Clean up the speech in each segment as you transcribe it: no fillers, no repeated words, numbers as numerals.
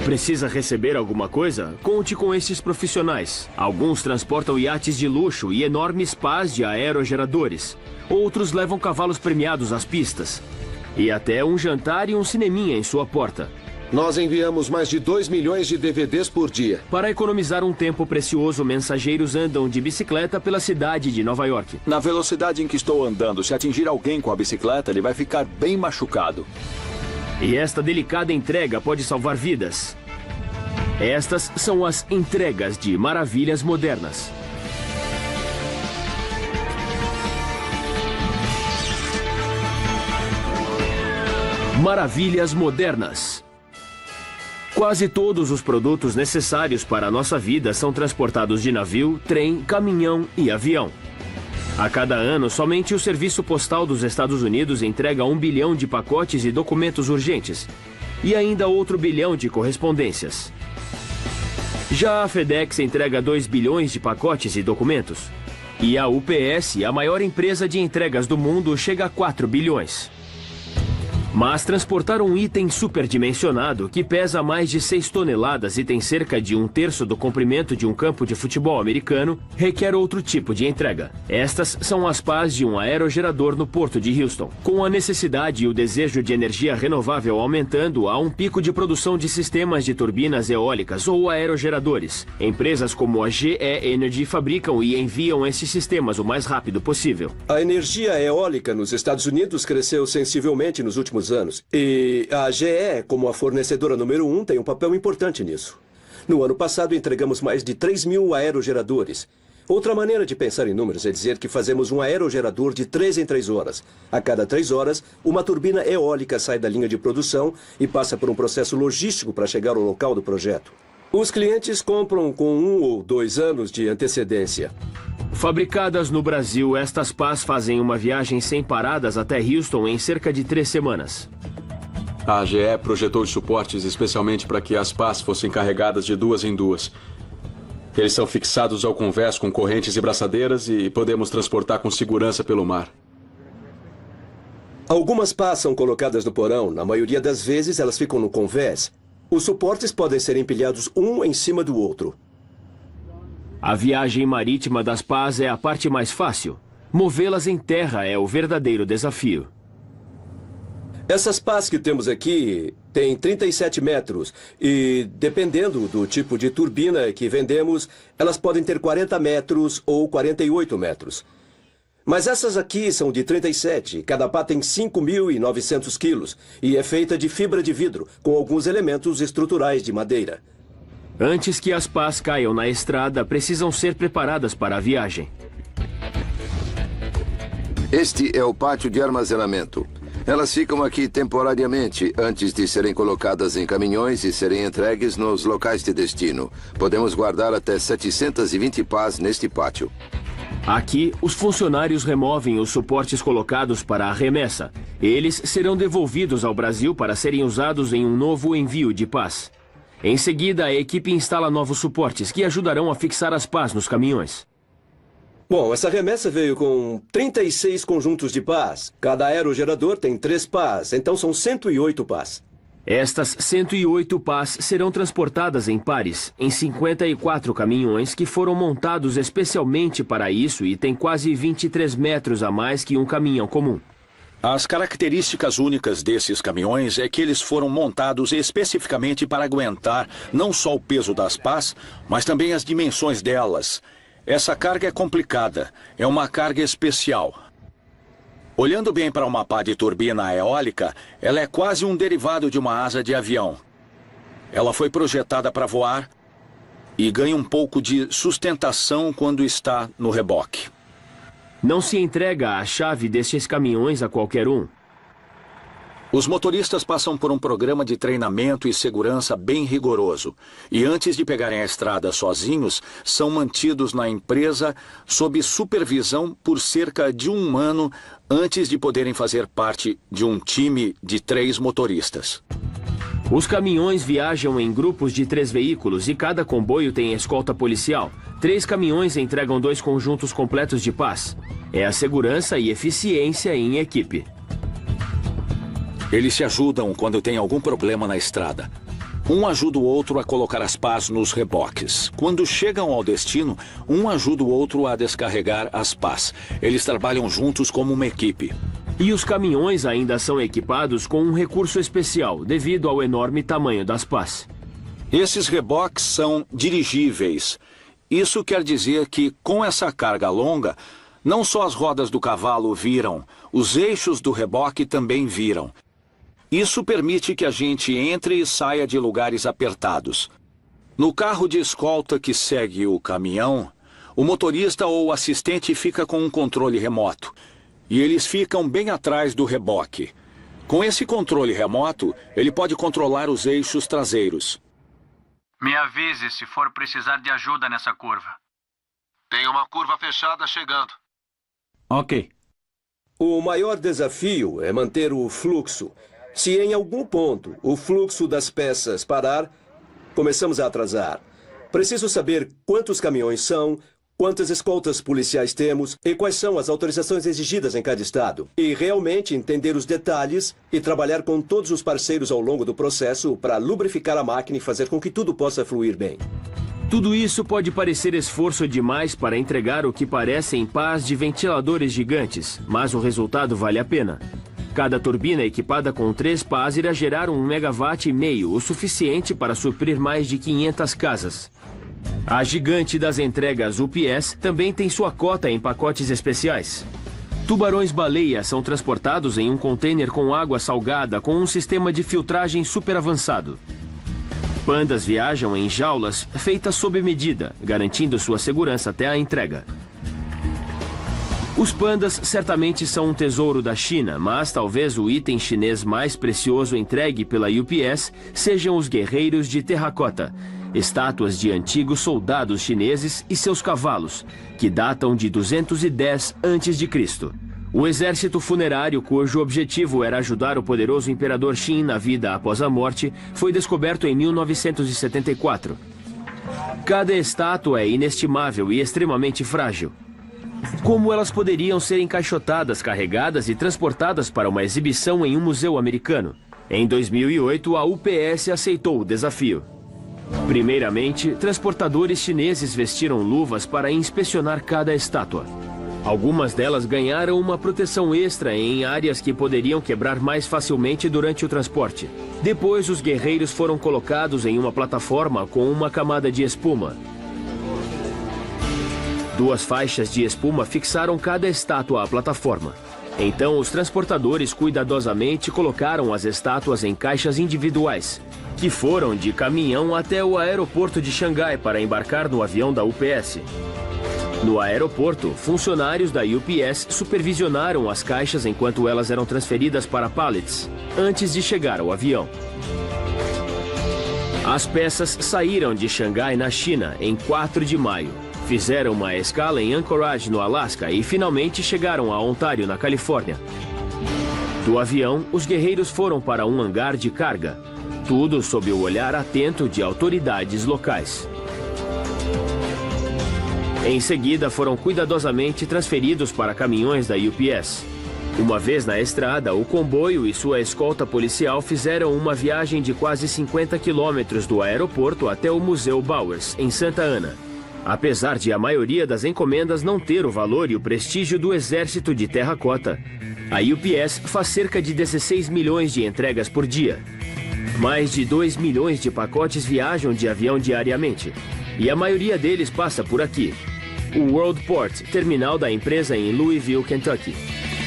Precisa receber alguma coisa? Conte com esses profissionais. Alguns transportam iates de luxo e enormes pás de aerogeradores. Outros levam cavalos premiados às pistas. E até um jantar e um cineminha em sua porta. Nós enviamos mais de 2 milhões de DVDs por dia. Para economizar um tempo precioso, mensageiros andam de bicicleta pela cidade de Nova York. Na velocidade em que estou andando, se atingir alguém com a bicicleta, ele vai ficar bem machucado. E esta delicada entrega pode salvar vidas. Estas são as entregas de Maravilhas Modernas. Maravilhas Modernas. Quase todos os produtos necessários para a nossa vida são transportados de navio, trem, caminhão e avião. A cada ano, somente o Serviço Postal dos Estados Unidos entrega 1 bilhão de pacotes e documentos urgentes. E ainda outro bilhão de correspondências. Já a FedEx entrega 2 bilhões de pacotes e documentos. E a UPS, a maior empresa de entregas do mundo, chega a 4 bilhões. Mas transportar um item superdimensionado que pesa mais de 6 toneladas e tem cerca de 1/3 do comprimento de um campo de futebol americano requer outro tipo de entrega. Estas são as pás de um aerogerador no porto de Houston. Com a necessidade e o desejo de energia renovável aumentando, há um pico de produção de sistemas de turbinas eólicas ou aerogeradores. Empresas como a GE Energy fabricam e enviam esses sistemas o mais rápido possível. A energia eólica nos Estados Unidos cresceu sensivelmente nos últimos anos. E a GE, como a fornecedora número 1, tem um papel importante nisso. No ano passado, entregamos mais de 3 mil aerogeradores. Outra maneira de pensar em números é dizer que fazemos um aerogerador de 3 em 3 horas. A cada 3 horas, uma turbina eólica sai da linha de produção e passa por um processo logístico para chegar ao local do projeto. Os clientes compram com 1 ou 2 anos de antecedência. Fabricadas no Brasil, estas pás fazem uma viagem sem paradas até Houston em cerca de 3 semanas. A GE projetou os suportes especialmente para que as pás fossem carregadas de 2 em 2. Eles são fixados ao convés com correntes e braçadeiras e podemos transportar com segurança pelo mar. Algumas pás são colocadas no porão. Na maioria das vezes, elas ficam no convés. Os suportes podem ser empilhados um em cima do outro. A viagem marítima das pás é a parte mais fácil. Movê-las em terra é o verdadeiro desafio. Essas pás que temos aqui têm 37 metros e, dependendo do tipo de turbina que vendemos, elas podem ter 40 metros ou 48 metros. Mas essas aqui são de 37, cada pá tem 5.900 quilos e é feita de fibra de vidro, com alguns elementos estruturais de madeira. Antes que as pás caiam na estrada, precisam ser preparadas para a viagem. Este é o pátio de armazenamento. Elas ficam aqui temporariamente antes de serem colocadas em caminhões e serem entregues nos locais de destino. Podemos guardar até 720 pás neste pátio. Aqui, os funcionários removem os suportes colocados para a remessa. Eles serão devolvidos ao Brasil para serem usados em um novo envio de pás. Em seguida, a equipe instala novos suportes que ajudarão a fixar as pás nos caminhões. Bom, essa remessa veio com 36 conjuntos de pás. Cada aerogerador tem 3 pás, então são 108 pás. Estas 108 pás serão transportadas em pares, em 54 caminhões que foram montados especialmente para isso e têm quase 23 metros a mais que um caminhão comum. As características únicas desses caminhões é que eles foram montados especificamente para aguentar não só o peso das pás, mas também as dimensões delas. Essa carga é complicada, é uma carga especial. Olhando bem para uma pá de turbina eólica, ela é quase um derivado de uma asa de avião. Ela foi projetada para voar e ganha um pouco de sustentação quando está no reboque. Não se entrega a chave destes caminhões a qualquer um. Os motoristas passam por um programa de treinamento e segurança bem rigoroso. E antes de pegarem a estrada sozinhos, são mantidos na empresa sob supervisão por cerca de 1 ano antes de poderem fazer parte de um time de 3 motoristas. Os caminhões viajam em grupos de 3 veículos e cada comboio tem escolta policial. 3 caminhões entregam 2 conjuntos completos de pás. É a segurança e eficiência em equipe. Eles se ajudam quando tem algum problema na estrada. Um ajuda o outro a colocar as pás nos reboques. Quando chegam ao destino, um ajuda o outro a descarregar as pás. Eles trabalham juntos como uma equipe. E os caminhões ainda são equipados com um recurso especial, devido ao enorme tamanho das pás. Esses reboques são dirigíveis. Isso quer dizer que, com essa carga longa, não só as rodas do cavalo viram, os eixos do reboque também viram. Isso permite que a gente entre e saia de lugares apertados. No carro de escolta que segue o caminhão, o motorista ou o assistente fica com um controle remoto. E eles ficam bem atrás do reboque. Com esse controle remoto, ele pode controlar os eixos traseiros. Me avise se for precisar de ajuda nessa curva. Tem uma curva fechada chegando. Ok. O maior desafio é manter o fluxo. Se em algum ponto o fluxo das peças parar, começamos a atrasar. Preciso saber quantos caminhões são, quantas escoltas policiais temos e quais são as autorizações exigidas em cada estado. E realmente entender os detalhes e trabalhar com todos os parceiros ao longo do processo para lubrificar a máquina e fazer com que tudo possa fluir bem. Tudo isso pode parecer esforço demais para entregar o que parecem pás de ventiladores gigantes, mas o resultado vale a pena. Cada turbina equipada com 3 pás irá gerar 1,5 megawatt, o suficiente para suprir mais de 500 casas. A gigante das entregas UPS também tem sua cota em pacotes especiais. Tubarões-baleia são transportados em um container com água salgada com um sistema de filtragem super avançado. Pandas viajam em jaulas feitas sob medida, garantindo sua segurança até a entrega. Os pandas certamente são um tesouro da China, mas talvez o item chinês mais precioso entregue pela UPS sejam os guerreiros de terracota, estátuas de antigos soldados chineses e seus cavalos, que datam de 210 a.C. O exército funerário, cujo objetivo era ajudar o poderoso imperador Qin na vida após a morte, foi descoberto em 1974. Cada estátua é inestimável e extremamente frágil. Como elas poderiam ser encaixotadas, carregadas e transportadas para uma exibição em um museu americano? Em 2008, a UPS aceitou o desafio. Primeiramente, transportadores chineses vestiram luvas para inspecionar cada estátua. Algumas delas ganharam uma proteção extra em áreas que poderiam quebrar mais facilmente durante o transporte. Depois, os guerreiros foram colocados em uma plataforma com uma camada de espuma. 2 faixas de espuma fixaram cada estátua à plataforma. Então, os transportadores cuidadosamente colocaram as estátuas em caixas individuais, que foram de caminhão até o aeroporto de Xangai para embarcar no avião da UPS. No aeroporto, funcionários da UPS supervisionaram as caixas enquanto elas eram transferidas para pallets, antes de chegar ao avião. As peças saíram de Xangai, na China, em 4 de maio. Fizeram uma escala em Anchorage, no Alasca, e finalmente chegaram a Ontário, na Califórnia. Do avião, os guerreiros foram para um hangar de carga, tudo sob o olhar atento de autoridades locais. Em seguida, foram cuidadosamente transferidos para caminhões da UPS. Uma vez na estrada, o comboio e sua escolta policial fizeram uma viagem de quase 50 quilômetros do aeroporto até o Museu Bowers, em Santa Ana. Apesar de a maioria das encomendas não ter o valor e o prestígio do exército de terracota, a UPS faz cerca de 16 milhões de entregas por dia. Mais de 2 milhões de pacotes viajam de avião diariamente, e a maioria deles passa por aqui. O Worldport, terminal da empresa em Louisville, Kentucky.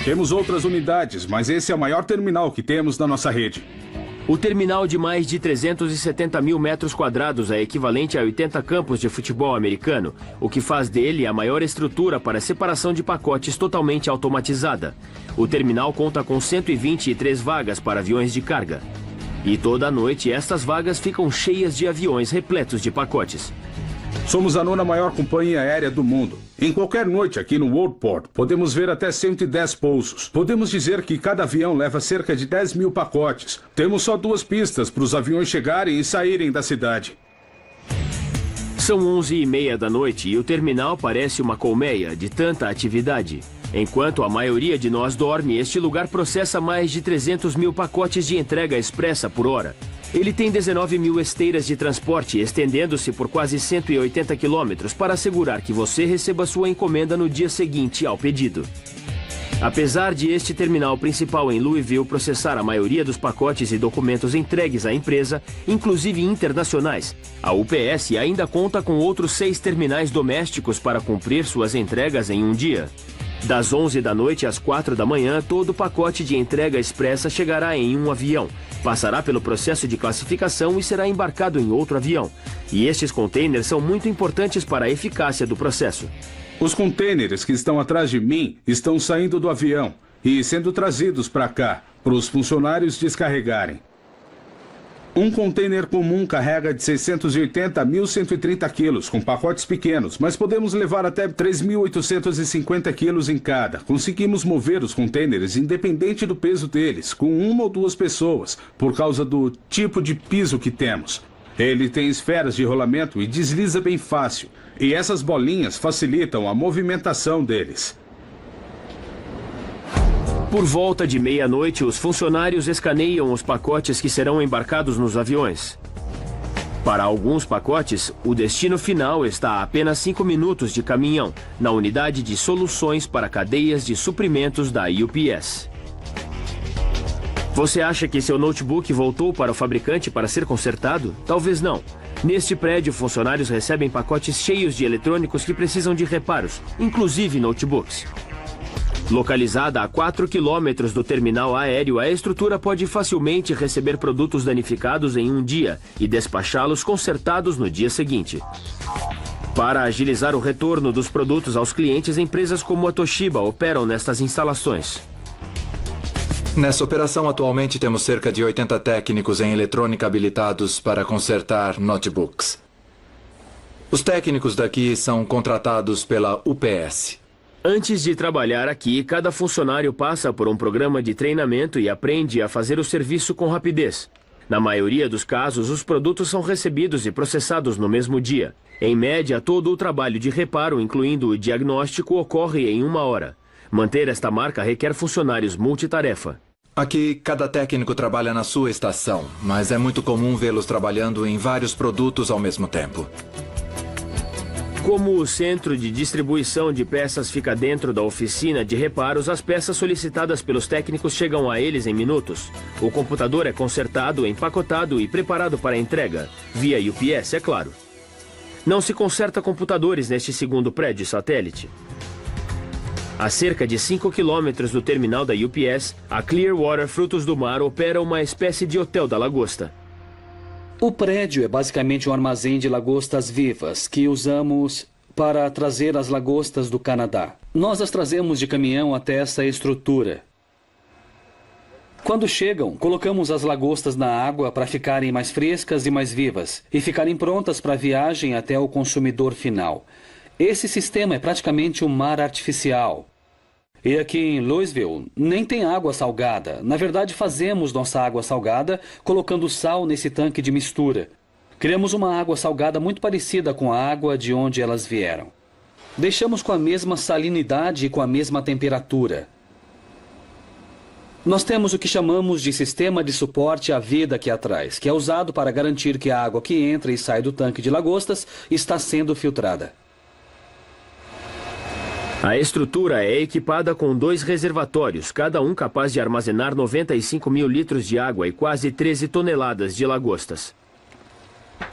Temos outras unidades, mas esse é o maior terminal que temos na nossa rede. O terminal de mais de 370 mil metros quadrados é equivalente a 80 campos de futebol americano, o que faz dele a maior estrutura para separação de pacotes totalmente automatizada. O terminal conta com 123 vagas para aviões de carga. E toda noite estas vagas ficam cheias de aviões repletos de pacotes. Somos a 9ª maior companhia aérea do mundo. Em qualquer noite aqui no Worldport, podemos ver até 110 pousos. Podemos dizer que cada avião leva cerca de 10 mil pacotes. Temos só 2 pistas para os aviões chegarem e saírem da cidade. São 11h30 da noite e o terminal parece uma colmeia de tanta atividade. Enquanto a maioria de nós dorme, este lugar processa mais de 300 mil pacotes de entrega expressa por hora. Ele tem 19 mil esteiras de transporte, estendendo-se por quase 180 quilômetros para assegurar que você receba sua encomenda no dia seguinte ao pedido. Apesar de este terminal principal em Louisville processar a maioria dos pacotes e documentos entregues à empresa, inclusive internacionais, a UPS ainda conta com outros 6 terminais domésticos para cumprir suas entregas em um dia. Das 11 da noite às 4 da manhã, todo pacote de entrega expressa chegará em um avião, passará pelo processo de classificação e será embarcado em outro avião. E estes containers são muito importantes para a eficácia do processo. Os containers que estão atrás de mim estão saindo do avião e sendo trazidos para cá, para os funcionários descarregarem. Um container comum carrega de 680 a 1.130 quilos, com pacotes pequenos, mas podemos levar até 3.850 quilos em cada. Conseguimos mover os containers independente do peso deles, com 1 ou 2 pessoas, por causa do tipo de piso que temos. Ele tem esferas de rolamento e desliza bem fácil, e essas bolinhas facilitam a movimentação deles. Por volta de meia-noite, os funcionários escaneiam os pacotes que serão embarcados nos aviões. Para alguns pacotes, o destino final está a apenas 5 minutos de caminhão, na unidade de soluções para cadeias de suprimentos da UPS. Você acha que seu notebook voltou para o fabricante para ser consertado? Talvez não. Neste prédio, funcionários recebem pacotes cheios de eletrônicos que precisam de reparos, inclusive notebooks. Localizada a 4 quilômetros do terminal aéreo, a estrutura pode facilmente receber produtos danificados em um dia e despachá-los consertados no dia seguinte. Para agilizar o retorno dos produtos aos clientes, empresas como a Toshiba operam nestas instalações. Nessa operação, atualmente, temos cerca de 80 técnicos em eletrônica habilitados para consertar notebooks. Os técnicos daqui são contratados pela UPS. Antes de trabalhar aqui, cada funcionário passa por um programa de treinamento e aprende a fazer o serviço com rapidez. Na maioria dos casos, os produtos são recebidos e processados no mesmo dia. Em média, todo o trabalho de reparo, incluindo o diagnóstico, ocorre em 1 hora. Manter esta marca requer funcionários multitarefa. Aqui, cada técnico trabalha na sua estação, mas é muito comum vê-los trabalhando em vários produtos ao mesmo tempo. Como o centro de distribuição de peças fica dentro da oficina de reparos, as peças solicitadas pelos técnicos chegam a eles em minutos. O computador é consertado, empacotado e preparado para entrega, via UPS, é claro. Não se conserta computadores neste segundo prédio satélite. A cerca de 5 quilômetros do terminal da UPS, a Clearwater Frutos do Mar opera uma espécie de hotel da lagosta. O prédio é basicamente um armazém de lagostas vivas que usamos para trazer as lagostas do Canadá. Nós as trazemos de caminhão até essa estrutura. Quando chegam, colocamos as lagostas na água para ficarem mais frescas e mais vivas e ficarem prontas para a viagem até o consumidor final. Esse sistema é praticamente um mar artificial. E aqui em Louisville nem tem água salgada. Na verdade, fazemos nossa água salgada colocando sal nesse tanque de mistura. Criamos uma água salgada muito parecida com a água de onde elas vieram. Deixamos com a mesma salinidade e com a mesma temperatura. Nós temos o que chamamos de sistema de suporte à vida aqui atrás, que é usado para garantir que a água que entra e sai do tanque de lagostas está sendo filtrada. A estrutura é equipada com 2 reservatórios, cada um capaz de armazenar 95 mil litros de água e quase 13 toneladas de lagostas.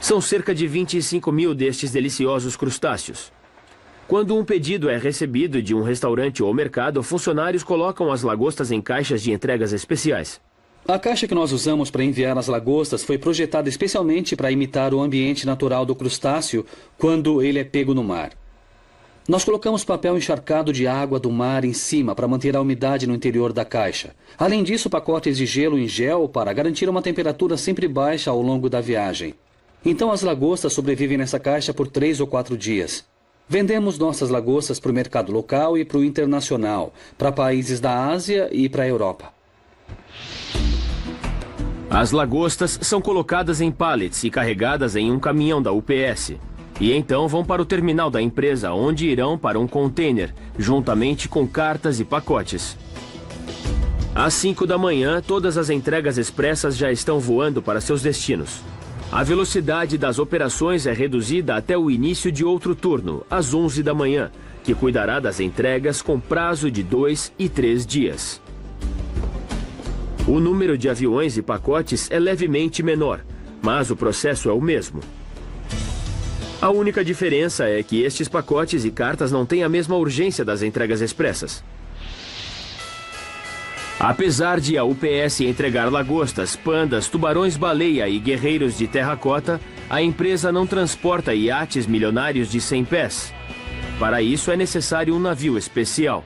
São cerca de 25 mil destes deliciosos crustáceos. Quando um pedido é recebido de um restaurante ou mercado, funcionários colocam as lagostas em caixas de entregas especiais. A caixa que nós usamos para enviar as lagostas foi projetada especialmente para imitar o ambiente natural do crustáceo quando ele é pego no mar. Nós colocamos papel encharcado de água do mar em cima para manter a umidade no interior da caixa. Além disso, pacotes de gelo em gel para garantir uma temperatura sempre baixa ao longo da viagem. Então as lagostas sobrevivem nessa caixa por 3 ou 4 dias. Vendemos nossas lagostas para o mercado local e para o internacional, para países da Ásia e para a Europa. As lagostas são colocadas em pallets e carregadas em um caminhão da UPS. E então vão para o terminal da empresa, onde irão para um container, juntamente com cartas e pacotes. Às 5 da manhã, todas as entregas expressas já estão voando para seus destinos. A velocidade das operações é reduzida até o início de outro turno, às 11 da manhã, que cuidará das entregas com prazo de 2 e 3 dias. O número de aviões e pacotes é levemente menor, mas o processo é o mesmo. A única diferença é que estes pacotes e cartas não têm a mesma urgência das entregas expressas. Apesar de a UPS entregar lagostas, pandas, tubarões-baleia e guerreiros de terracota, a empresa não transporta iates milionários de 100 pés. Para isso é necessário um navio especial.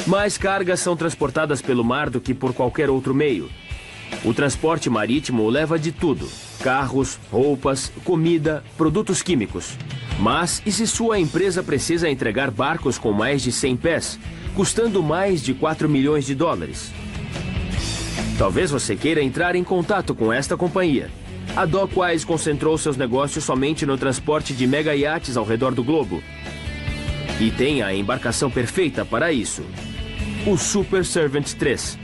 Mais cargas são transportadas pelo mar do que por qualquer outro meio. O transporte marítimo leva de tudo: carros, roupas, comida, produtos químicos. Mas e se sua empresa precisa entregar barcos com mais de 100 pés, custando mais de 4 milhões de dólares? Talvez você queira entrar em contato com esta companhia. A Dockwise concentrou seus negócios somente no transporte de mega iates ao redor do globo. E tem a embarcação perfeita para isso: o Super Servant 3.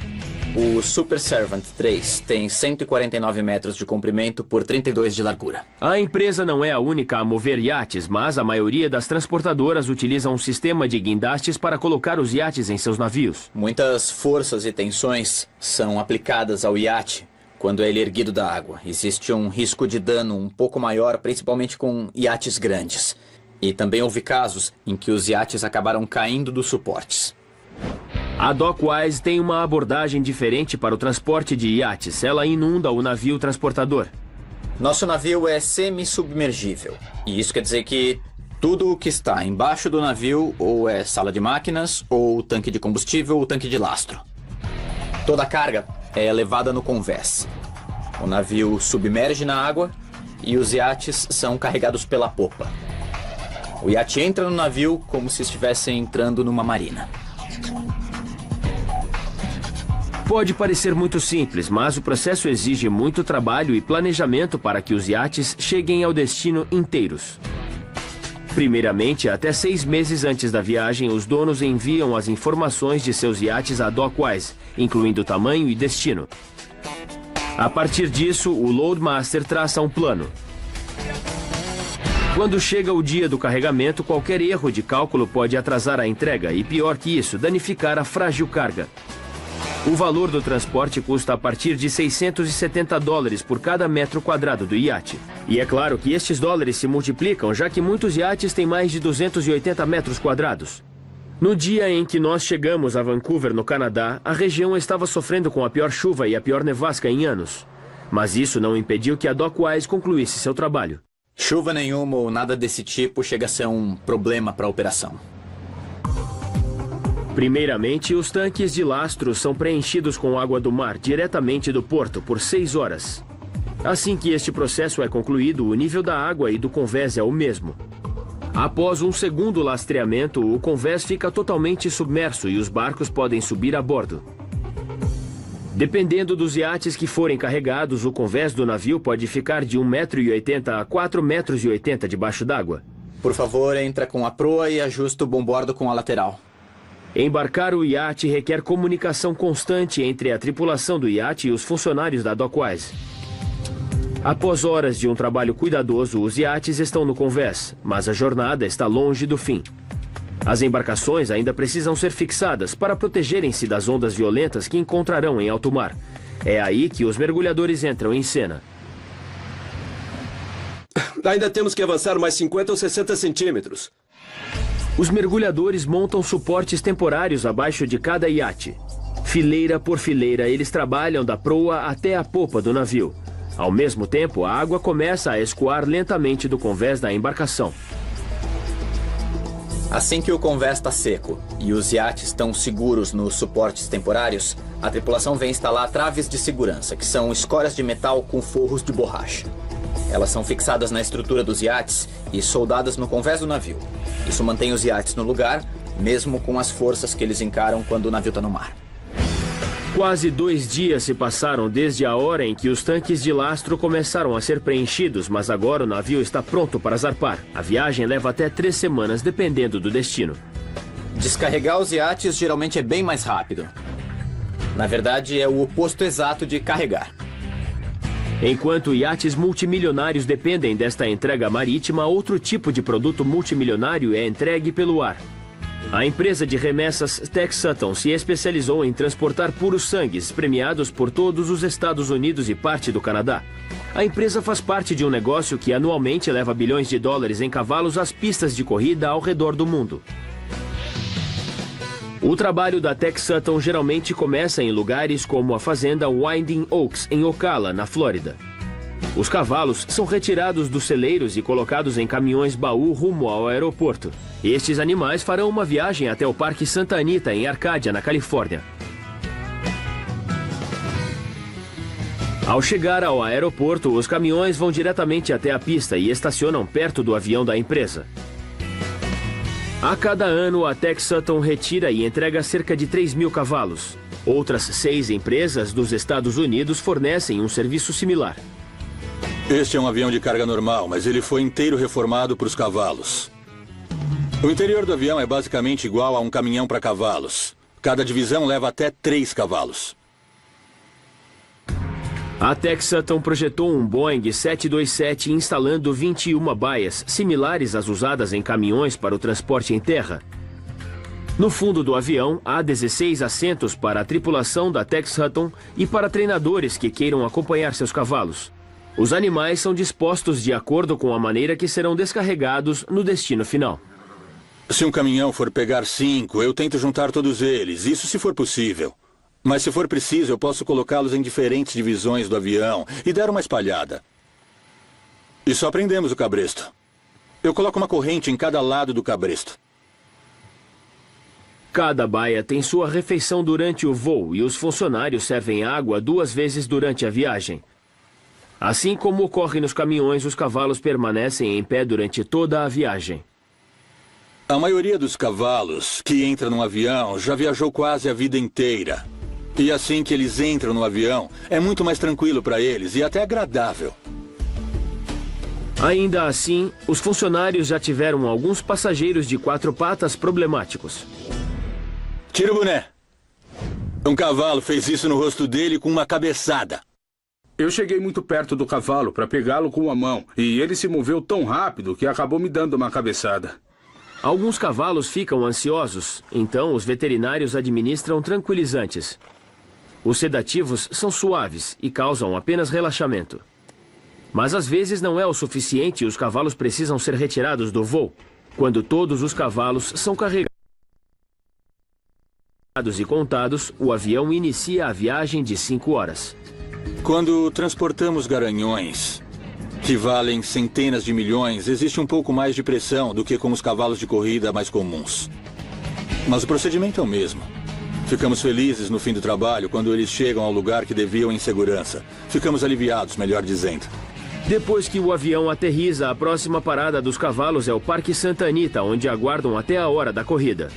O Super Servant 3 tem 149 metros de comprimento por 32 de largura. A empresa não é a única a mover iates, mas a maioria das transportadoras utiliza um sistema de guindastes para colocar os iates em seus navios. Muitas forças e tensões são aplicadas ao iate quando ele é erguido da água. Existe um risco de dano um pouco maior, principalmente com iates grandes. E também houve casos em que os iates acabaram caindo dos suportes. A Dockwise tem uma abordagem diferente para o transporte de iates. Ela inunda o navio transportador. Nosso navio é semi-submergível. E isso quer dizer que tudo o que está embaixo do navio ou é sala de máquinas, ou tanque de combustível, ou tanque de lastro. Toda a carga é levada no convés. O navio submerge na água e os iates são carregados pela popa. O iate entra no navio como se estivesse entrando numa marina. Pode parecer muito simples, mas o processo exige muito trabalho e planejamento para que os iates cheguem ao destino inteiros. Primeiramente, até 6 meses antes da viagem, os donos enviam as informações de seus iates à Dockwise, incluindo tamanho e destino. A partir disso, o Loadmaster traça um plano. Quando chega o dia do carregamento, qualquer erro de cálculo pode atrasar a entrega e, pior que isso, danificar a frágil carga. O valor do transporte custa a partir de $670 por cada metro quadrado do iate. E é claro que estes dólares se multiplicam, já que muitos iates têm mais de 280 metros quadrados. No dia em que nós chegamos a Vancouver, no Canadá, a região estava sofrendo com a pior chuva e a pior nevasca em anos. Mas isso não impediu que a Dockwise concluísse seu trabalho. Chuva nenhuma ou nada desse tipo chega a ser um problema para a operação. Primeiramente, os tanques de lastro são preenchidos com água do mar diretamente do porto por 6 horas. Assim que este processo é concluído, o nível da água e do convés é o mesmo. Após um segundo lastreamento, o convés fica totalmente submerso e os barcos podem subir a bordo. Dependendo dos iates que forem carregados, o convés do navio pode ficar de 1,80 m a 4,80 m debaixo d'água. Por favor, entra com a proa e ajusta o bombordo com a lateral. Embarcar o iate requer comunicação constante entre a tripulação do iate e os funcionários da Dockwise. Após horas de um trabalho cuidadoso, os iates estão no convés, mas a jornada está longe do fim. As embarcações ainda precisam ser fixadas para protegerem-se das ondas violentas que encontrarão em alto mar. É aí que os mergulhadores entram em cena. Ainda temos que avançar mais 50 ou 60 centímetros. Os mergulhadores montam suportes temporários abaixo de cada iate. Fileira por fileira, eles trabalham da proa até a popa do navio. Ao mesmo tempo, a água começa a escoar lentamente do convés da embarcação. Assim que o convés está seco e os iates estão seguros nos suportes temporários, a tripulação vem instalar traves de segurança, que são escórias de metal com forros de borracha. Elas são fixadas na estrutura dos iates e soldadas no convés do navio. Isso mantém os iates no lugar, mesmo com as forças que eles encaram quando o navio está no mar. Quase 2 dias se passaram desde a hora em que os tanques de lastro começaram a ser preenchidos, mas agora o navio está pronto para zarpar. A viagem leva até 3 semanas, dependendo do destino. Descarregar os iates geralmente é bem mais rápido. Na verdade, é o oposto exato de carregar. Enquanto iates multimilionários dependem desta entrega marítima, outro tipo de produto multimilionário é entregue pelo ar. A empresa de remessas Tex Sutton se especializou em transportar puros sangues premiados por todos os Estados Unidos e parte do Canadá. A empresa faz parte de um negócio que anualmente leva bilhões de dólares em cavalos às pistas de corrida ao redor do mundo. O trabalho da Tex Sutton geralmente começa em lugares como a fazenda Winding Oaks, em Ocala, na Flórida. Os cavalos são retirados dos celeiros e colocados em caminhões-baú rumo ao aeroporto. Estes animais farão uma viagem até o Parque Santa Anita, em Arcádia, na Califórnia. Ao chegar ao aeroporto, os caminhões vão diretamente até a pista e estacionam perto do avião da empresa. A cada ano, a Tex Sutton retira e entrega cerca de 3.000 cavalos. Outras 6 empresas dos Estados Unidos fornecem um serviço similar. Este é um avião de carga normal, mas ele foi inteiro reformado para os cavalos. O interior do avião é basicamente igual a um caminhão para cavalos. Cada divisão leva até 3 cavalos. A Tex Sutton projetou um Boeing 727 instalando 21 baias, similares às usadas em caminhões para o transporte em terra. No fundo do avião, há 16 assentos para a tripulação da Tex Sutton e para treinadores que queiram acompanhar seus cavalos. Os animais são dispostos de acordo com a maneira que serão descarregados no destino final. Se um caminhão for pegar 5, eu tento juntar todos eles, isso se for possível. Mas se for preciso, eu posso colocá-los em diferentes divisões do avião e dar uma espalhada. E só prendemos o cabresto. Eu coloco uma corrente em cada lado do cabresto. Cada baia tem sua refeição durante o voo e os funcionários servem água 2 vezes durante a viagem. Assim como ocorre nos caminhões, os cavalos permanecem em pé durante toda a viagem. A maioria dos cavalos que entra num avião já viajou quase a vida inteira. E assim que eles entram no avião, é muito mais tranquilo para eles e até agradável. Ainda assim, os funcionários já tiveram alguns passageiros de 4 patas problemáticos. Tira o boné. Um cavalo fez isso no rosto dele com uma cabeçada. Eu cheguei muito perto do cavalo para pegá-lo com a mão, e ele se moveu tão rápido que acabou me dando uma cabeçada. Alguns cavalos ficam ansiosos, então os veterinários administram tranquilizantes. Os sedativos são suaves e causam apenas relaxamento. Mas às vezes não é o suficiente e os cavalos precisam ser retirados do voo. Quando todos os cavalos são carregados e contados, o avião inicia a viagem de 5 horas. Quando transportamos garanhões, que valem centenas de milhões, existe um pouco mais de pressão do que com os cavalos de corrida mais comuns. Mas o procedimento é o mesmo. Ficamos felizes no fim do trabalho quando eles chegam ao lugar que deviam em segurança. Ficamos aliviados, melhor dizendo. Depois que o avião aterriza, a próxima parada dos cavalos é o Parque Santa Anita, onde aguardam até a hora da corrida.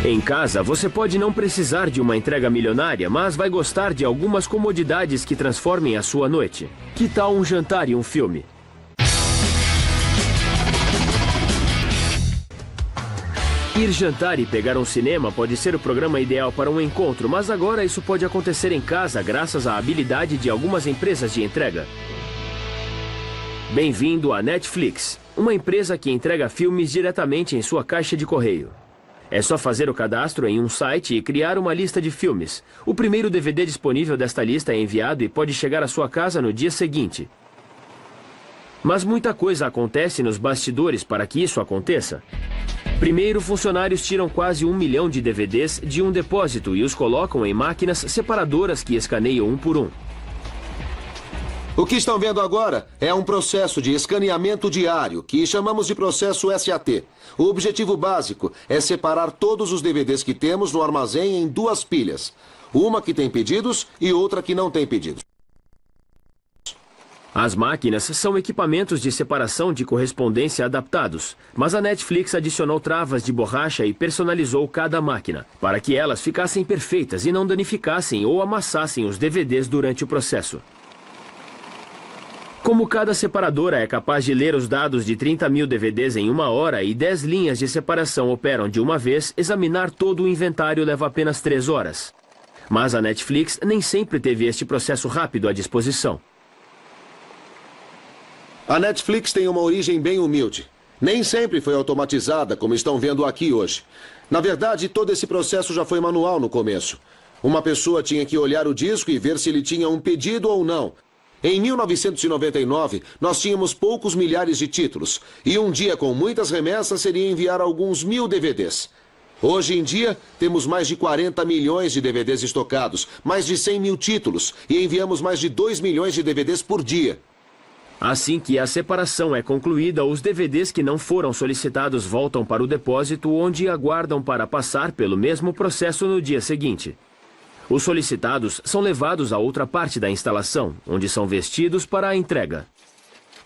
Em casa, você pode não precisar de uma entrega milionária, mas vai gostar de algumas comodidades que transformem a sua noite. Que tal um jantar e um filme? Ir jantar e pegar um cinema pode ser o programa ideal para um encontro, mas agora isso pode acontecer em casa graças à habilidade de algumas empresas de entrega. Bem-vindo à Netflix, uma empresa que entrega filmes diretamente em sua caixa de correio. É só fazer o cadastro em um site e criar uma lista de filmes. O primeiro DVD disponível desta lista é enviado e pode chegar à sua casa no dia seguinte. Mas muita coisa acontece nos bastidores para que isso aconteça. Primeiro, funcionários tiram quase 1 milhão de DVDs de um depósito e os colocam em máquinas separadoras que escaneiam um por um. O que estão vendo agora é um processo de escaneamento diário, que chamamos de processo SAT. O objetivo básico é separar todos os DVDs que temos no armazém em 2 pilhas. Uma que tem pedidos e outra que não tem pedidos. As máquinas são equipamentos de separação de correspondência adaptados, mas a Netflix adicionou travas de borracha e personalizou cada máquina, para que elas ficassem perfeitas e não danificassem ou amassassem os DVDs durante o processo. Como cada separadora é capaz de ler os dados de 30 mil DVDs em 1 hora e 10 linhas de separação operam de uma vez, examinar todo o inventário leva apenas 3 horas. Mas a Netflix nem sempre teve este processo rápido à disposição. A Netflix tem uma origem bem humilde. Nem sempre foi automatizada, como estão vendo aqui hoje. Na verdade, todo esse processo já foi manual no começo. Uma pessoa tinha que olhar o disco e ver se ele tinha um pedido ou não. Em 1999, nós tínhamos poucos milhares de títulos, e um dia com muitas remessas seria enviar alguns 1000 DVDs. Hoje em dia, temos mais de 40 milhões de DVDs estocados, mais de 100 mil títulos, e enviamos mais de 2 milhões de DVDs por dia. Assim que a separação é concluída, os DVDs que não foram solicitados voltam para o depósito, onde aguardam para passar pelo mesmo processo no dia seguinte. Os solicitados são levados a outra parte da instalação, onde são vestidos para a entrega.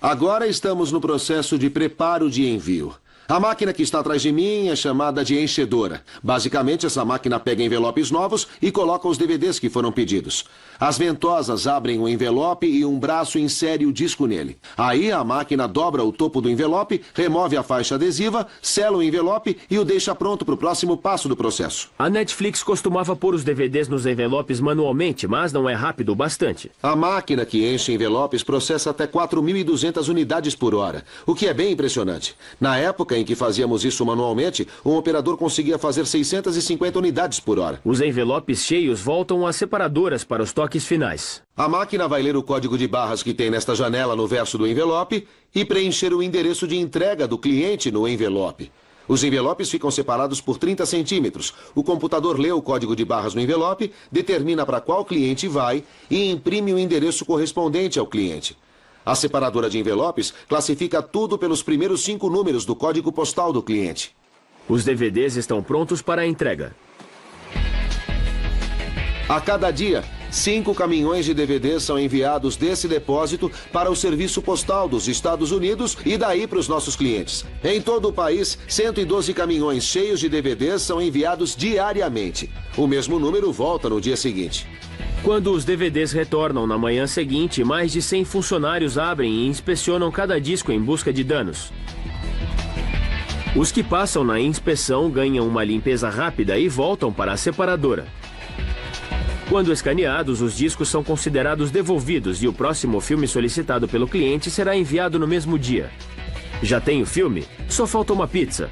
Agora estamos no processo de preparo de envio. A máquina que está atrás de mim é chamada de enchedora. Basicamente, essa máquina pega envelopes novos e coloca os DVDs que foram pedidos. As ventosas abrem o envelope e um braço insere o disco nele. Aí a máquina dobra o topo do envelope, remove a faixa adesiva, sela o envelope e o deixa pronto para o próximo passo do processo. A Netflix costumava pôr os DVDs nos envelopes manualmente, mas não é rápido o bastante. A máquina que enche envelopes processa até 4.200 unidades por hora, o que é bem impressionante. Na época em que fazíamos isso manualmente, um operador conseguia fazer 650 unidades por hora. Os envelopes cheios voltam às separadoras para os toques finais. A máquina vai ler o código de barras que tem nesta janela no verso do envelope e preencher o endereço de entrega do cliente no envelope. Os envelopes ficam separados por 30 centímetros. O computador lê o código de barras no envelope, determina para qual cliente vai e imprime o endereço correspondente ao cliente. A separadora de envelopes classifica tudo pelos primeiros 5 números do código postal do cliente. Os DVDs estão prontos para a entrega. A cada dia, 5 caminhões de DVDs são enviados desse depósito para o Serviço Postal dos Estados Unidos e daí para os nossos clientes. Em todo o país, 112 caminhões cheios de DVDs são enviados diariamente. O mesmo número volta no dia seguinte. Quando os DVDs retornam na manhã seguinte, mais de 100 funcionários abrem e inspecionam cada disco em busca de danos. Os que passam na inspeção ganham uma limpeza rápida e voltam para a separadora. Quando escaneados, os discos são considerados devolvidos e o próximo filme solicitado pelo cliente será enviado no mesmo dia. Já tem o filme? Só falta uma pizza.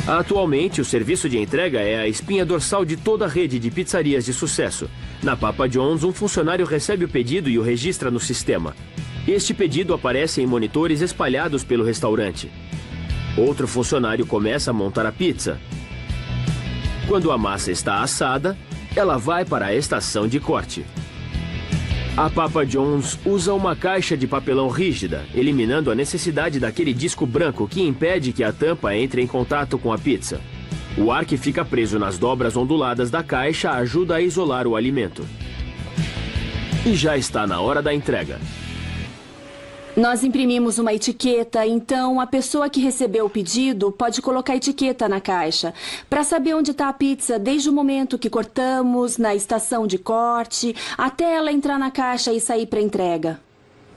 Atualmente, o serviço de entrega é a espinha dorsal de toda a rede de pizzarias de sucesso. Na Papa John's, um funcionário recebe o pedido e o registra no sistema. Este pedido aparece em monitores espalhados pelo restaurante. Outro funcionário começa a montar a pizza. Quando a massa está assada, ela vai para a estação de corte. A Papa John's usa uma caixa de papelão rígida, eliminando a necessidade daquele disco branco que impede que a tampa entre em contato com a pizza. O ar que fica preso nas dobras onduladas da caixa ajuda a isolar o alimento. E já está na hora da entrega. Nós imprimimos uma etiqueta, então a pessoa que recebeu o pedido pode colocar a etiqueta na caixa para saber onde está a pizza desde o momento que cortamos, na estação de corte, até ela entrar na caixa e sair para entrega.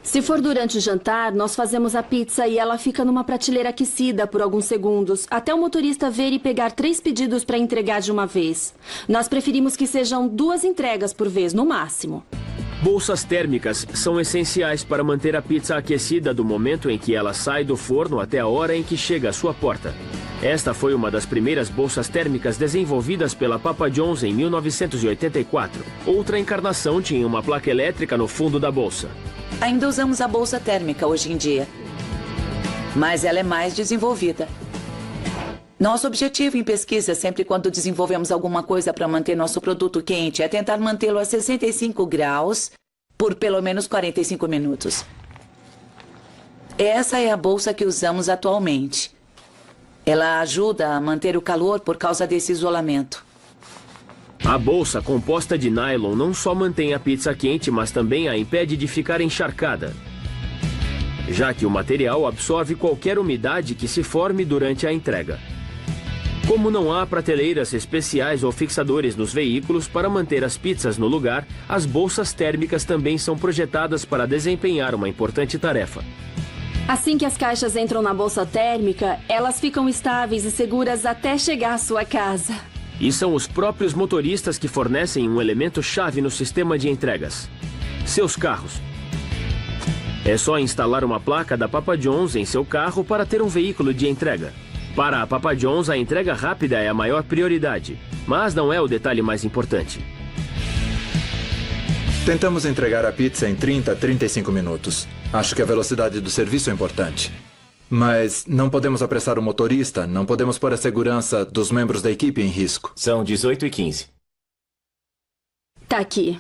Se for durante o jantar, nós fazemos a pizza e ela fica numa prateleira aquecida por alguns segundos, até o motorista ver e pegar 3 pedidos para entregar de uma vez. Nós preferimos que sejam 2 entregas por vez, no máximo. Bolsas térmicas são essenciais para manter a pizza aquecida do momento em que ela sai do forno até a hora em que chega à sua porta. Esta foi uma das primeiras bolsas térmicas desenvolvidas pela Papa John's em 1984. Outra encarnação tinha uma placa elétrica no fundo da bolsa. Ainda usamos a bolsa térmica hoje em dia, mas ela é mais desenvolvida. Nosso objetivo em pesquisa, sempre quando desenvolvemos alguma coisa para manter nosso produto quente, é tentar mantê-lo a 65 graus por pelo menos 45 minutos. Essa é a bolsa que usamos atualmente. Ela ajuda a manter o calor por causa desse isolamento. A bolsa composta de nylon não só mantém a pizza quente, mas também a impede de ficar encharcada, já que o material absorve qualquer umidade que se forme durante a entrega. Como não há prateleiras especiais ou fixadores nos veículos para manter as pizzas no lugar, as bolsas térmicas também são projetadas para desempenhar uma importante tarefa. Assim que as caixas entram na bolsa térmica, elas ficam estáveis e seguras até chegar à sua casa. E são os próprios motoristas que fornecem um elemento-chave no sistema de entregas: seus carros. É só instalar uma placa da Papa John's em seu carro para ter um veículo de entrega. Para a Papa John's, a entrega rápida é a maior prioridade, mas não é o detalhe mais importante. Tentamos entregar a pizza em 30 a 35 minutos. Acho que a velocidade do serviço é importante. Mas não podemos apressar o motorista, não podemos pôr a segurança dos membros da equipe em risco. São 18h15. Tá aqui.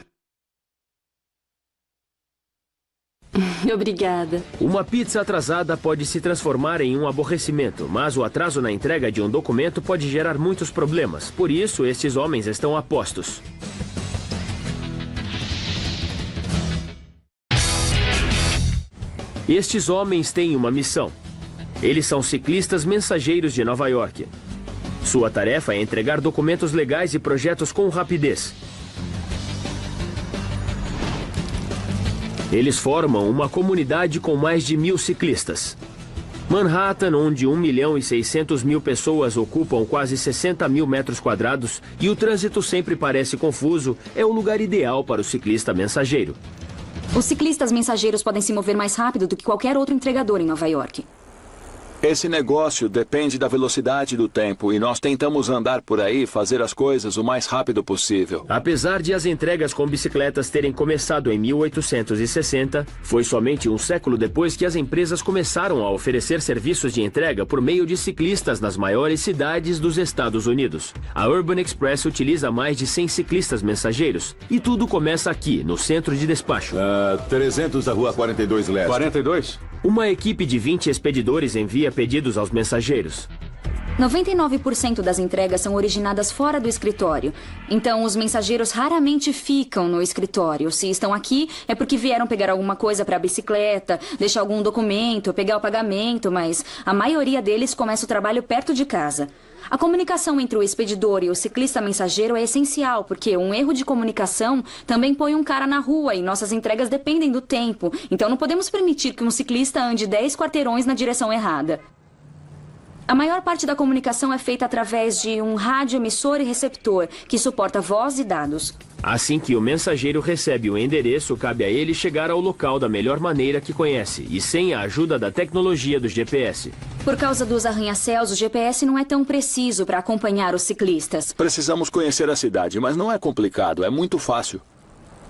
Obrigada. Uma pizza atrasada pode se transformar em um aborrecimento, mas o atraso na entrega de um documento pode gerar muitos problemas. Por isso, estes homens estão a postos. Estes homens têm uma missão. Eles são ciclistas mensageiros de Nova York. Sua tarefa é entregar documentos legais e projetos com rapidez. Eles formam uma comunidade com mais de 1.000 ciclistas. Manhattan, onde 1.600.000 pessoas ocupam quase 60 mil metros quadrados e o trânsito sempre parece confuso, é o lugar ideal para o ciclista mensageiro. Os ciclistas mensageiros podem se mover mais rápido do que qualquer outro entregador em Nova York. Esse negócio depende da velocidade do tempo e nós tentamos andar por aí e fazer as coisas o mais rápido possível. Apesar de as entregas com bicicletas terem começado em 1860, foi somente um século depois que as empresas começaram a oferecer serviços de entrega por meio de ciclistas nas maiores cidades dos Estados Unidos. A Urban Express utiliza mais de 100 ciclistas mensageiros e tudo começa aqui, no centro de despacho. 300 da Rua 42 Leste. 42? Uma equipe de 20 expedidores envia pedidos aos mensageiros. 99% das entregas são originadas fora do escritório. Então, os mensageiros raramente ficam no escritório. Se estão aqui, é porque vieram pegar alguma coisa para a bicicleta, deixar algum documento, pegar o pagamento, mas a maioria deles começa o trabalho perto de casa. A comunicação entre o expedidor e o ciclista mensageiro é essencial, porque um erro de comunicação também põe um cara na rua e nossas entregas dependem do tempo. Então não podemos permitir que um ciclista ande 10 quarteirões na direção errada. A maior parte da comunicação é feita através de um rádio emissor e receptor, que suporta voz e dados. Assim que o mensageiro recebe o endereço, cabe a ele chegar ao local da melhor maneira que conhece, e sem a ajuda da tecnologia do GPS. Por causa dos arranha-céus, o GPS não é tão preciso para acompanhar os ciclistas. Precisamos conhecer a cidade, mas não é complicado, é muito fácil.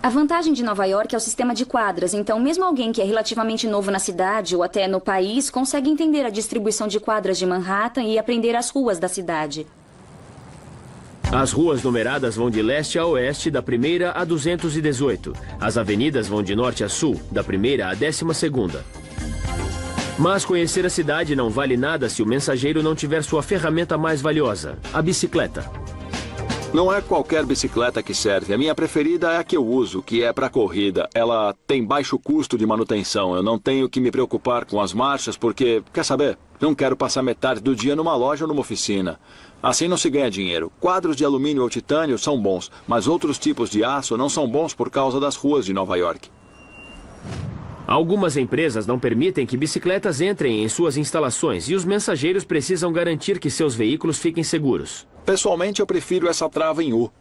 A vantagem de Nova York é o sistema de quadras, então mesmo alguém que é relativamente novo na cidade ou até no país consegue entender a distribuição de quadras de Manhattan e aprender as ruas da cidade. As ruas numeradas vão de leste a oeste, da 1ª a 218. As avenidas vão de norte a sul, da 1ª à 12ª. Mas conhecer a cidade não vale nada se o mensageiro não tiver sua ferramenta mais valiosa, a bicicleta. Não é qualquer bicicleta que serve. A minha preferida é a que eu uso, que é para corrida. Ela tem baixo custo de manutenção. Eu não tenho que me preocupar com as marchas porque, quer saber, não quero passar metade do dia numa loja ou numa oficina. Assim não se ganha dinheiro. Quadros de alumínio ou titânio são bons, mas outros tipos de aço não são bons por causa das ruas de Nova York. Algumas empresas não permitem que bicicletas entrem em suas instalações e os mensageiros precisam garantir que seus veículos fiquem seguros. Pessoalmente, eu prefiro essa trava em U.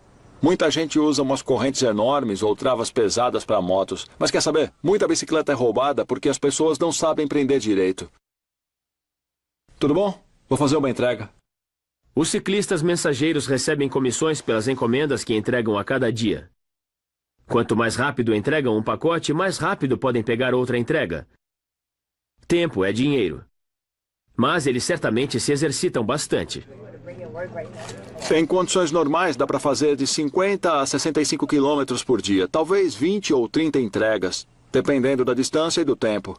Muita gente usa umas correntes enormes ou travas pesadas para motos. Mas quer saber? Muita bicicleta é roubada porque as pessoas não sabem prender direito. Tudo bom? Vou fazer uma entrega. Os ciclistas mensageiros recebem comissões pelas encomendas que entregam a cada dia. Quanto mais rápido entregam um pacote, mais rápido podem pegar outra entrega. Tempo é dinheiro. Mas eles certamente se exercitam bastante. Em condições normais, dá para fazer de 50 a 65 quilômetros por dia. Talvez 20 ou 30 entregas, dependendo da distância e do tempo.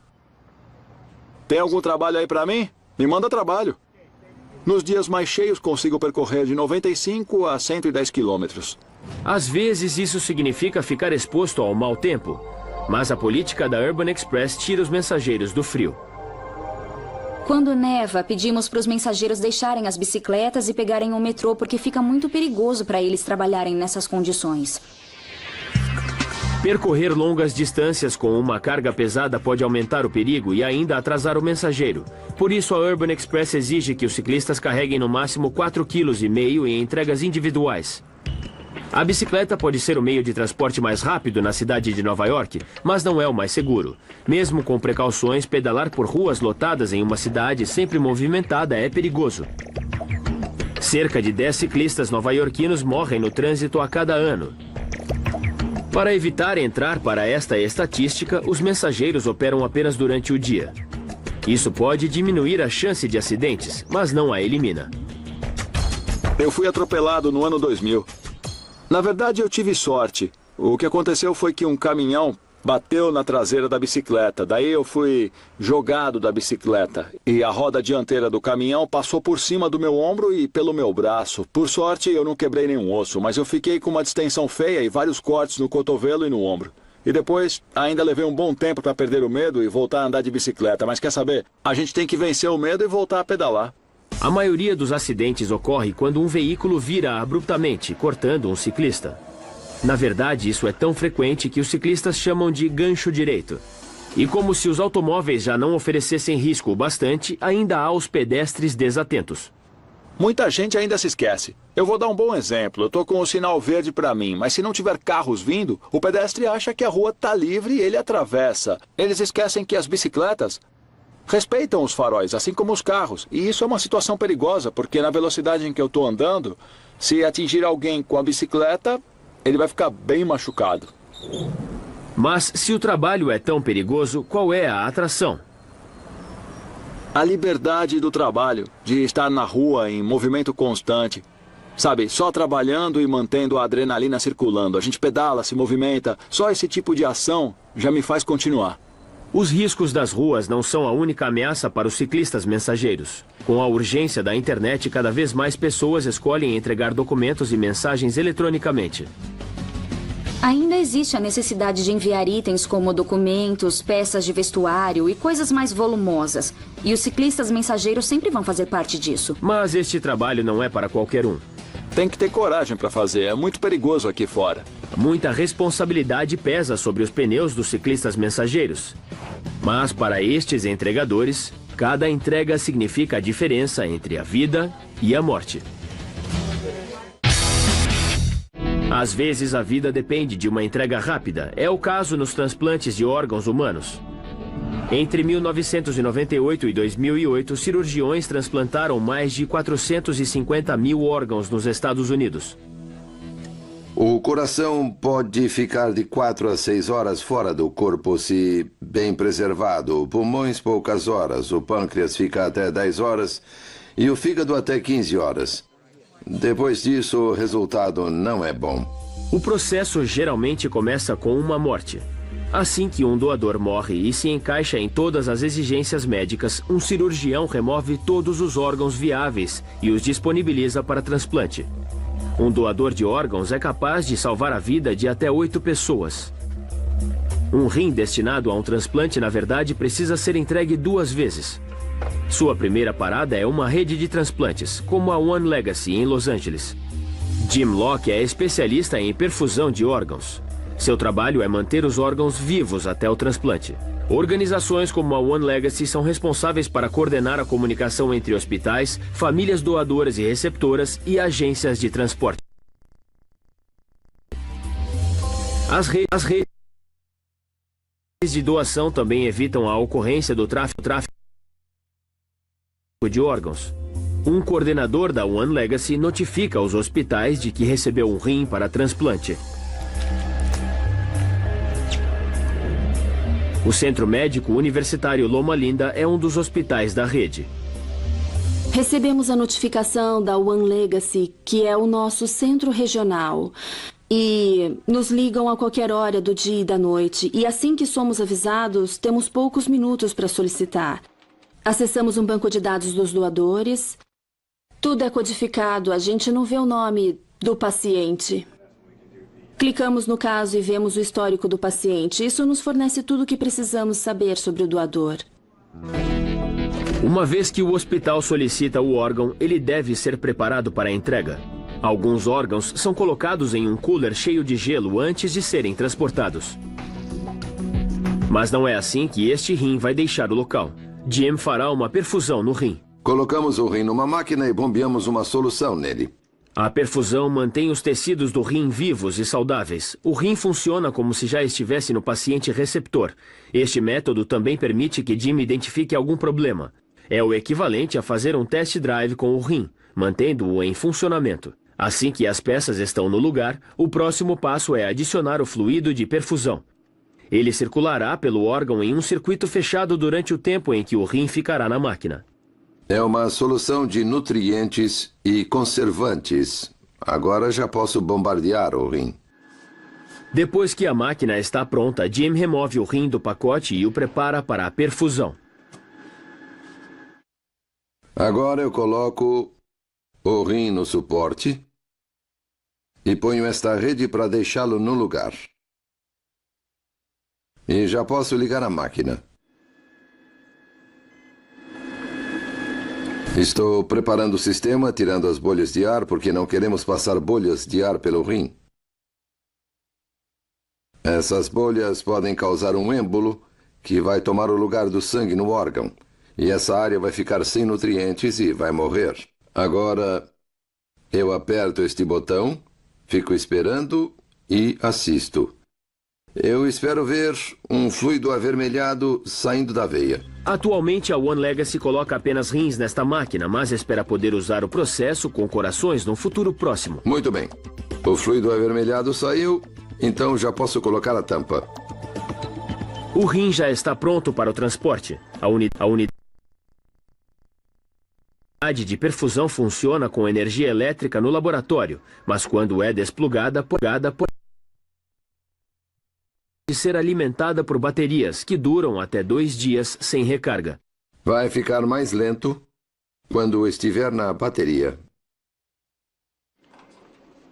Tem algum trabalho aí para mim? Me manda trabalho. Nos dias mais cheios, consigo percorrer de 95 a 110 quilômetros. Às vezes, isso significa ficar exposto ao mau tempo. Mas a política da Urban Express tira os mensageiros do frio. Quando neva, pedimos para os mensageiros deixarem as bicicletas e pegarem o metrô porque fica muito perigoso para eles trabalharem nessas condições. Percorrer longas distâncias com uma carga pesada pode aumentar o perigo e ainda atrasar o mensageiro. Por isso, a Urban Express exige que os ciclistas carreguem no máximo 4,5 kg em entregas individuais. A bicicleta pode ser o meio de transporte mais rápido na cidade de Nova York, mas não é o mais seguro. Mesmo com precauções, pedalar por ruas lotadas em uma cidade sempre movimentada é perigoso. Cerca de 10 ciclistas nova-iorquinos morrem no trânsito a cada ano. Para evitar entrar para esta estatística, os mensageiros operam apenas durante o dia. Isso pode diminuir a chance de acidentes, mas não a elimina. Eu fui atropelado no ano 2000. Na verdade, eu tive sorte. O que aconteceu foi que um caminhão bateu na traseira da bicicleta. Daí eu fui jogado da bicicleta. E a roda dianteira do caminhão passou por cima do meu ombro e pelo meu braço. Por sorte, eu não quebrei nenhum osso, mas eu fiquei com uma distensão feia e vários cortes no cotovelo e no ombro. E depois, ainda levei um bom tempo para perder o medo e voltar a andar de bicicleta. Mas quer saber? A gente tem que vencer o medo e voltar a pedalar. A maioria dos acidentes ocorre quando um veículo vira abruptamente, cortando um ciclista. Na verdade, isso é tão frequente que os ciclistas chamam de gancho direito. E como se os automóveis já não oferecessem risco o bastante, ainda há os pedestres desatentos. Muita gente ainda se esquece. Eu vou dar um bom exemplo. Eu tô com o sinal verde para mim, mas se não tiver carros vindo, o pedestre acha que a rua tá livre e ele atravessa. Eles esquecem que as bicicletas respeitam os faróis, assim como os carros. E isso é uma situação perigosa, porque na velocidade em que eu estou andando, se atingir alguém com a bicicleta, ele vai ficar bem machucado. Mas se o trabalho é tão perigoso, qual é a atração? A liberdade do trabalho, de estar na rua em movimento constante. Sabe, só trabalhando e mantendo a adrenalina circulando. A gente pedala, se movimenta. Só esse tipo de ação já me faz continuar. Os riscos das ruas não são a única ameaça para os ciclistas mensageiros. Com a urgência da internet, cada vez mais pessoas escolhem entregar documentos e mensagens eletronicamente. Ainda existe a necessidade de enviar itens como documentos, peças de vestuário e coisas mais volumosas. E os ciclistas mensageiros sempre vão fazer parte disso. Mas este trabalho não é para qualquer um. Tem que ter coragem para fazer, é muito perigoso aqui fora. Muita responsabilidade pesa sobre os pneus dos ciclistas mensageiros. Mas para estes entregadores, cada entrega significa a diferença entre a vida e a morte. Às vezes a vida depende de uma entrega rápida. É o caso nos transplantes de órgãos humanos. Entre 1998 e 2008, cirurgiões transplantaram mais de 450 mil órgãos nos Estados Unidos. O coração pode ficar de 4 a 6 horas fora do corpo se bem preservado. Pulmões, poucas horas. O pâncreas fica até 10 horas e o fígado até 15 horas. Depois disso, o resultado não é bom. O processo geralmente começa com uma morte. Assim que um doador morre e se encaixa em todas as exigências médicas, um cirurgião remove todos os órgãos viáveis e os disponibiliza para transplante. Um doador de órgãos é capaz de salvar a vida de até 8 pessoas. Um rim destinado a um transplante, na verdade, precisa ser entregue 2 vezes. Sua primeira parada é uma rede de transplantes, como a One Legacy, em Los Angeles. Jim Locke é especialista em perfusão de órgãos. Seu trabalho é manter os órgãos vivos até o transplante. Organizações como a One Legacy são responsáveis para coordenar a comunicação entre hospitais, famílias doadoras e receptoras e agências de transporte. As redes de doação também evitam a ocorrência do tráfico de órgãos. Um coordenador da One Legacy notifica os hospitais de que recebeu um rim para transplante. O Centro Médico Universitário Loma Linda é um dos hospitais da rede. Recebemos a notificação da One Legacy, que é o nosso centro regional. E nos ligam a qualquer hora do dia e da noite. E assim que somos avisados, temos poucos minutos para solicitar. Acessamos um banco de dados dos doadores. Tudo é codificado, a gente não vê o nome do paciente. Clicamos no caso e vemos o histórico do paciente. Isso nos fornece tudo o que precisamos saber sobre o doador. Uma vez que o hospital solicita o órgão, ele deve ser preparado para a entrega. Alguns órgãos são colocados em um cooler cheio de gelo antes de serem transportados. Mas não é assim que este rim vai deixar o local. Jim fará uma perfusão no rim. Colocamos o rim numa máquina e bombeamos uma solução nele. A perfusão mantém os tecidos do rim vivos e saudáveis. O rim funciona como se já estivesse no paciente receptor. Este método também permite que Jim identifique algum problema. É o equivalente a fazer um test drive com o rim, mantendo-o em funcionamento. Assim que as peças estão no lugar, o próximo passo é adicionar o fluido de perfusão. Ele circulará pelo órgão em um circuito fechado durante o tempo em que o rim ficará na máquina. É uma solução de nutrientes e conservantes. Agora já posso bombardear o rim. Depois que a máquina está pronta, Jim remove o rim do pacote e o prepara para a perfusão. Agora eu coloco o rim no suporte e ponho esta rede para deixá-lo no lugar. E já posso ligar a máquina. Estou preparando o sistema, tirando as bolhas de ar, porque não queremos passar bolhas de ar pelo rim. Essas bolhas podem causar um êmbolo que vai tomar o lugar do sangue no órgão. E essa área vai ficar sem nutrientes e vai morrer. Agora, eu aperto este botão, fico esperando e assisto. Eu espero ver um fluido avermelhado saindo da veia. Atualmente, a One Legacy coloca apenas rins nesta máquina, mas espera poder usar o processo com corações no futuro próximo. Muito bem. O fluido avermelhado saiu, então já posso colocar a tampa. O rim já está pronto para o transporte. A unidade de perfusão funciona com energia elétrica no laboratório, mas quando é desplugada, pode ser alimentada por baterias que duram até 2 dias sem recarga. Vai ficar mais lento quando estiver na bateria.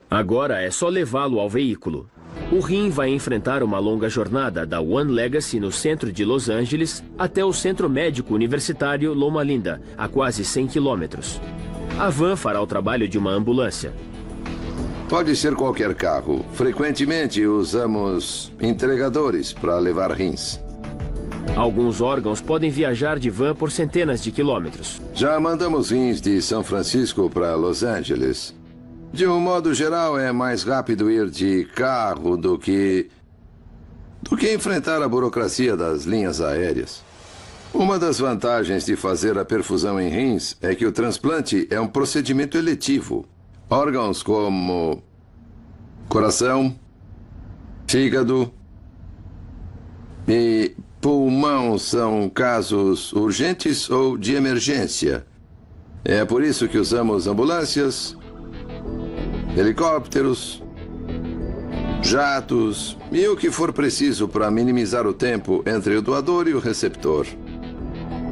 Agora é só levá-lo ao veículo. O rim vai enfrentar uma longa jornada da One Legacy no centro de Los Angeles até o Centro Médico Universitário Loma Linda, a quase 100 quilômetros. A van fará o trabalho de uma ambulância. Pode ser qualquer carro. Frequentemente usamos entregadores para levar rins. Alguns órgãos podem viajar de van por centenas de quilômetros. Já mandamos rins de São Francisco para Los Angeles. De um modo geral, é mais rápido ir de carro do que enfrentar a burocracia das linhas aéreas. Uma das vantagens de fazer a perfusão em rins é que o transplante é um procedimento eletivo. Órgãos como coração, fígado e pulmão são casos urgentes ou de emergência. É por isso que usamos ambulâncias, helicópteros, jatos e o que for preciso para minimizar o tempo entre o doador e o receptor.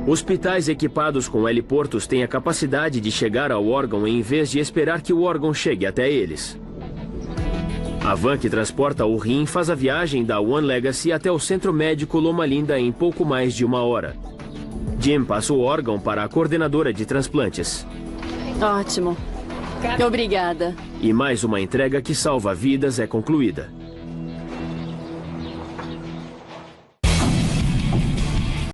Hospitais equipados com heliportos têm a capacidade de chegar ao órgão em vez de esperar que o órgão chegue até eles. A van que transporta o rim faz a viagem da One Legacy até o Centro Médico Loma Linda em pouco mais de 1 hora. Jim passa o órgão para a coordenadora de transplantes. Ótimo. Obrigada. E mais uma entrega que salva vidas é concluída.